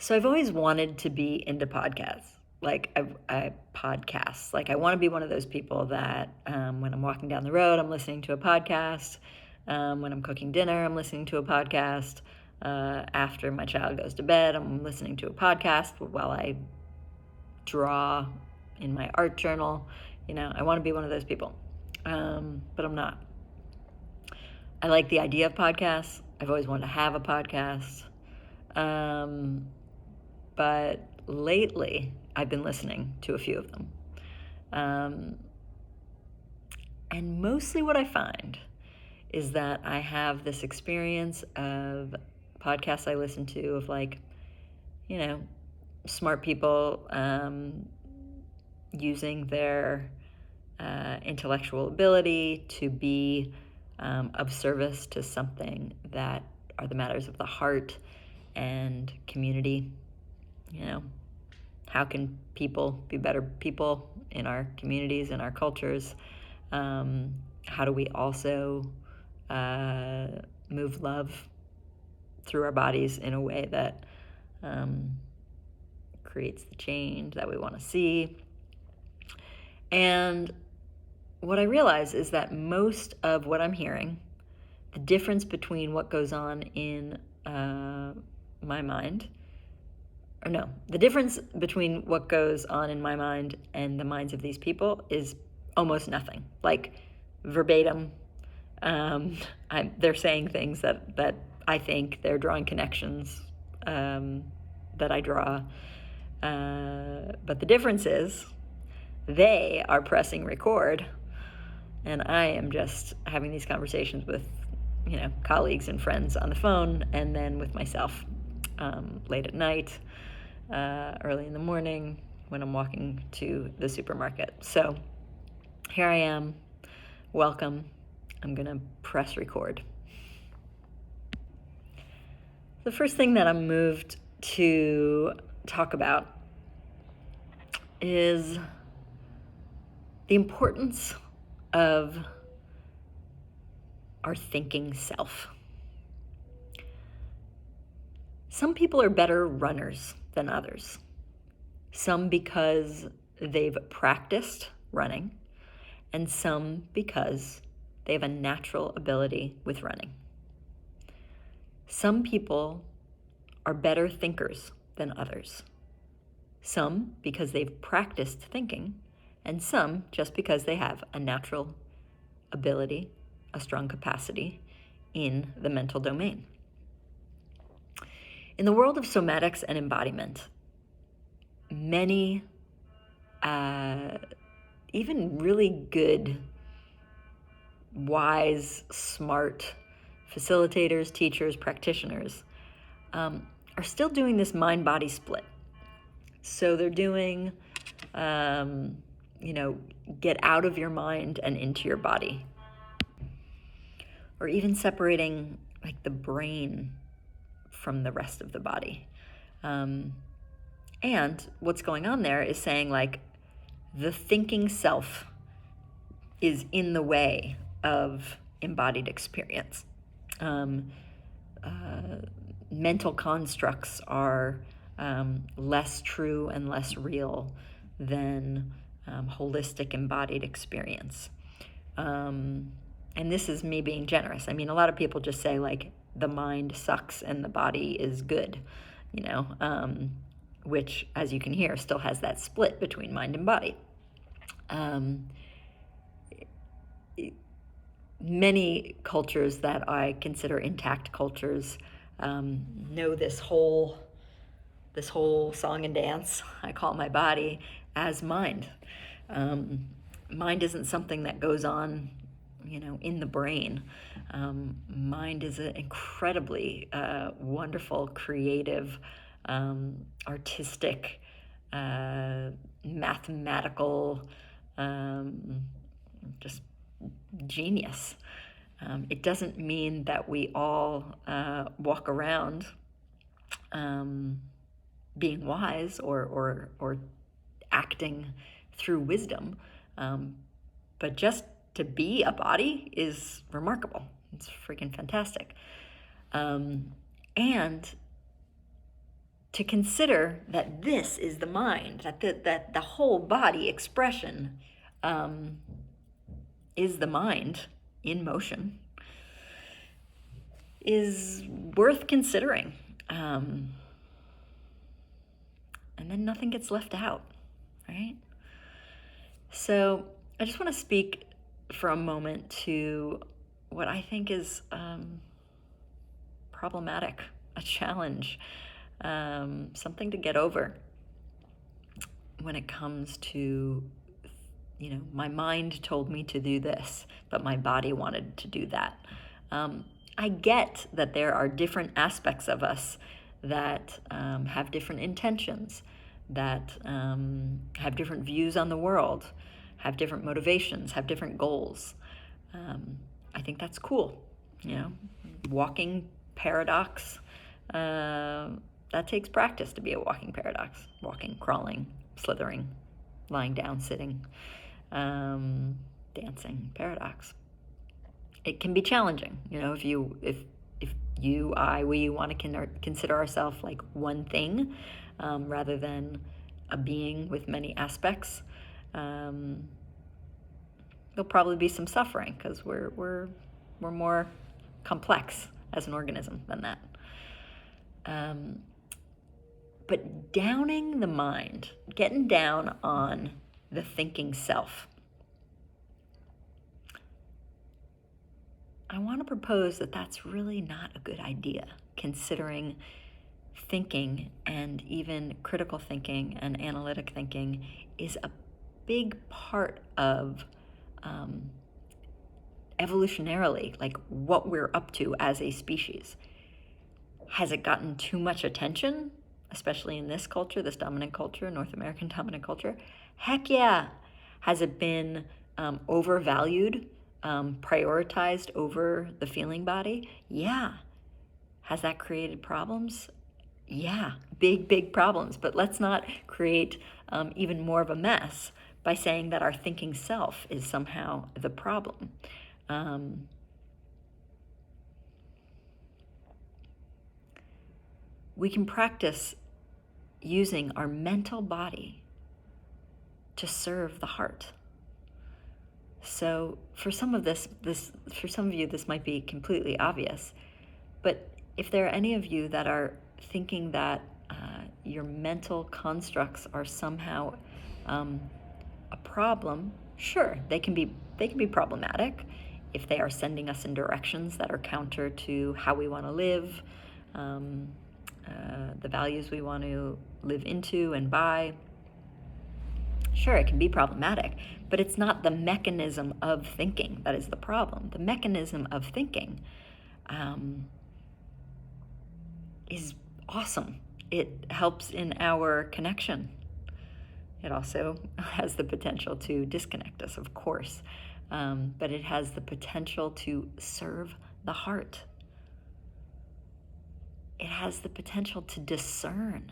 So I've always wanted to be into podcasts. I podcasts. Like I want to be one of those people that when I'm walking down the road, I'm listening to a podcast. When I'm cooking dinner, I'm listening to a podcast. After my child goes to bed, I'm listening to a podcast while I draw in my art journal. I want to be one of those people, but I'm not. I like the idea of podcasts. I've always wanted to have a podcast. But lately, I've been listening to a few of them. And mostly what I find is that I have this experience of podcasts I listen to of smart people using their intellectual ability to be of service to something that are the matters of the heart and community. How can people be better people in our communities and our cultures? How do we also move love through our bodies in a way that creates the change that we want to see? And what I realize is that most of what I'm hearing, the difference between what goes on in my mind, the difference between what goes on in my mind and the minds of these people is almost nothing. Like verbatim, they're saying things that I think, they're drawing connections that I draw. But the difference is they are pressing record, and I am just having these conversations with colleagues and friends on the phone, and then with myself late at night, early in the morning when I'm walking to the supermarket. So here I am. Welcome. I'm going to press record. The first thing that I'm moved to talk about is the importance of our thinking self. Some people are better runners than others. Some because they've practiced running, and some because they have a natural ability with running. Some people are better thinkers than others. Some because they've practiced thinking, and some just because they have a natural ability, a strong capacity in the mental domain. In the world of somatics and embodiment, many even really good, wise, smart facilitators, teachers, practitioners are still doing this mind-body split. So they're doing, get out of your mind and into your body. Or even separating like the brain from the rest of the body. And what's going on there is saying like the thinking self is in the way of embodied experience. Mental constructs are less true and less real than holistic embodied experience. And this is me being generous. I mean, a lot of people just say like the mind sucks and the body is good, which, as you can hear, still has that split between mind and body. Many cultures that I consider intact cultures know this whole song and dance I call my body as mind. Mind isn't something that goes on, in the brain. Mind is an incredibly wonderful, creative, artistic, mathematical, just genius. It doesn't mean that we all walk around being wise or acting through wisdom, but just to be a body is remarkable. It's freaking fantastic. And to consider that this is the mind, that the whole body expression is the mind in motion, is worth considering. And then nothing gets left out, right? So I just want to speak for a moment to what I think is problematic, a challenge, something to get over when it comes to, my mind told me to do this, but my body wanted to do that. I get that there are different aspects of us that have different intentions, that have different views on the world, have different motivations, have different goals. I think that's cool. Walking paradox, that takes practice to be a walking paradox. Walking, crawling, slithering, lying down, sitting, dancing, paradox. It can be challenging, if we want to consider ourselves like one thing, rather than a being with many aspects. There'll probably be some suffering because we're more complex as an organism than that. But downing the mind, getting down on the thinking self, I want to propose that that's really not a good idea, considering thinking, and even critical thinking and analytic thinking, is a big part of evolutionarily, like what we're up to as a species. Has it gotten too much attention, especially in this culture, this dominant culture, North American dominant culture? Heck yeah. Has it been overvalued, prioritized over the feeling body? Yeah. Has that created problems? Yeah, big problems. But let's not create even more of a mess by saying that our thinking self is somehow the problem. We can practice using our mental body to serve the heart. So for some of for some of you, this might be completely obvious, but if there are any of you that are thinking that your mental constructs are somehow a problem, sure, they can be problematic if they are sending us in directions that are counter to how we want to live, the values we want to live into and by. Sure, it can be problematic, but it's not the mechanism of thinking that is the problem. The mechanism of thinking is awesome. It helps in our connection. It also has the potential to disconnect us, of course, but it has the potential to serve the heart. It has the potential to discern.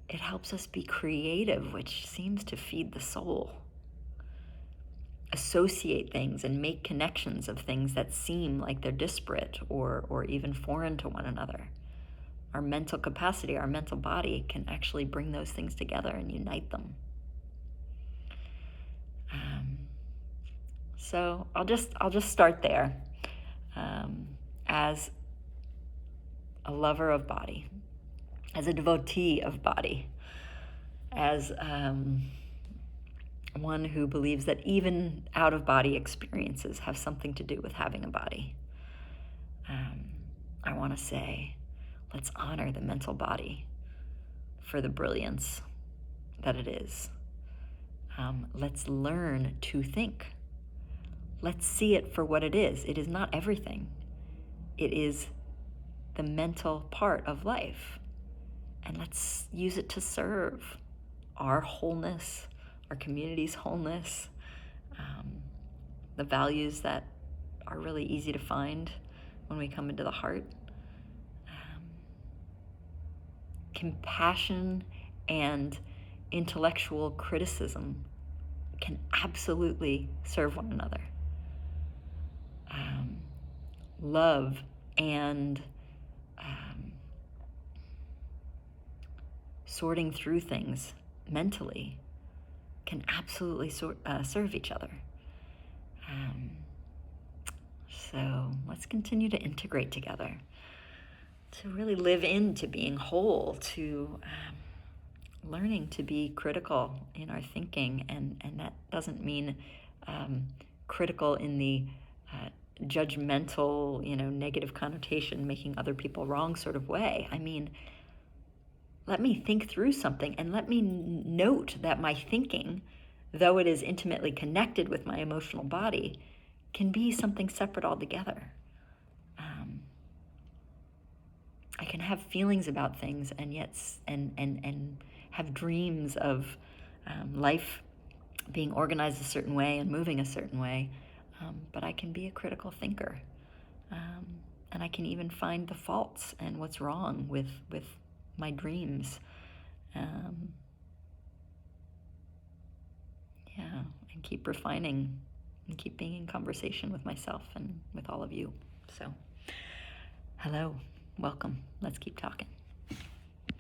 It helps us be creative, which seems to feed the soul. Associate things and make connections of things that seem like they're disparate or even foreign to one another. Our mental capacity, our mental body can actually bring those things together and unite them. So I'll just start there. As a lover of body, as a devotee of body, as one who believes that even out-of-body experiences have something to do with having a body, I want to say, let's honor the mental body for the brilliance that it is. Let's learn to think. Let's see it for what it is. It is not everything. It is the mental part of life. And let's use it to serve our wholeness, our community's wholeness, the values that are really easy to find when we come into the heart. Compassion and intellectual criticism can absolutely serve one another. Love and sorting through things mentally can absolutely serve each other. So let's continue to integrate together, to really live into being whole, to learning to be critical in our thinking. And that doesn't mean critical in the judgmental, negative connotation, making other people wrong sort of way. I mean, let me think through something and let me note that my thinking, though it is intimately connected with my emotional body, can be something separate altogether. I can have feelings about things and yet and have dreams of life being organized a certain way and moving a certain way, but I can be a critical thinker, and I can even find the faults and what's wrong with my dreams. And keep refining and keep being in conversation with myself and with all of you. So, hello, welcome. Let's keep talking.